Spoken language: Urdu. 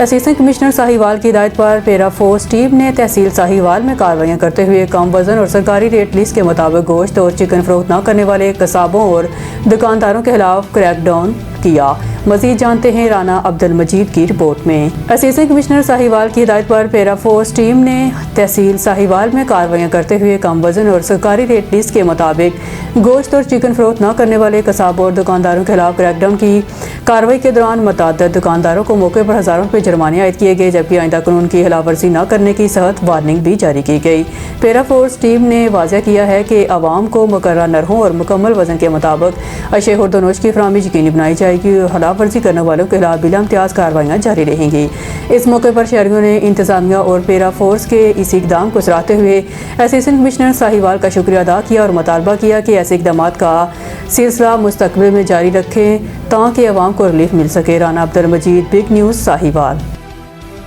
اسسٹنٹ کمشنر ساہیوال کی ہدایت پر پیرا فورس ٹیم نے تحصیل ساہیوال میں کارروائیاں کرتے ہوئے کم وزن اور سرکاری ریٹ لسٹ کے مطابق گوشت اور چکن فروخت نہ کرنے والے قصابوں اور دکانداروں کے خلاف کریک ڈاؤن کیا۔ مزید جانتے ہیں رانا عبد المجید کی رپورٹ میں۔ اسسٹنٹ کمشنر ساہیوال کی ہدایت پر پیرا فورس ٹیم نے تحصیل ساہیوال میں کارروائیاں کرتے ہوئے کم وزن اور سرکاری ریٹ لسٹ کے مطابق گوشت اور چکن فروخت نہ کرنے والے قصابوں اور دکانداروں کے خلاف کریک ڈاؤن کی۔ کارروائی کے دوران متعدد دکانداروں کو موقع پر ہزاروں روپے جرمانے عائد کیے گئے، جبکہ آئندہ قانون کی خلاف ورزی نہ کرنے کی سخت وارننگ بھی جاری کی گئی۔ پیرا فورس ٹیم نے واضح کیا ہے کہ عوام کو مقررہ نرخوں اور مکمل وزن کے مطابق اشیاء خورد و نوش کی فراہمی یقینی بنائی جائے گی اور خلاف ورزی کرنے والوں کے خلاف بلا امتیاز کارروائیاں جاری رہیں گی۔ اس موقع پر شہریوں نے انتظامیہ اور پیرا فورس کے اس اقدام کو سراہتے ہوئے اسسٹنٹ کمشنر ساہیوال کا شکریہ ادا کیا اور مطالبہ کیا کہ ایسے اقدامات کا سلسلہ مستقبل میں جاری رکھیں تاکہ عوام کو ریلیف مل سکے۔ Rana Abdul Majeed, big news, Sahiwal.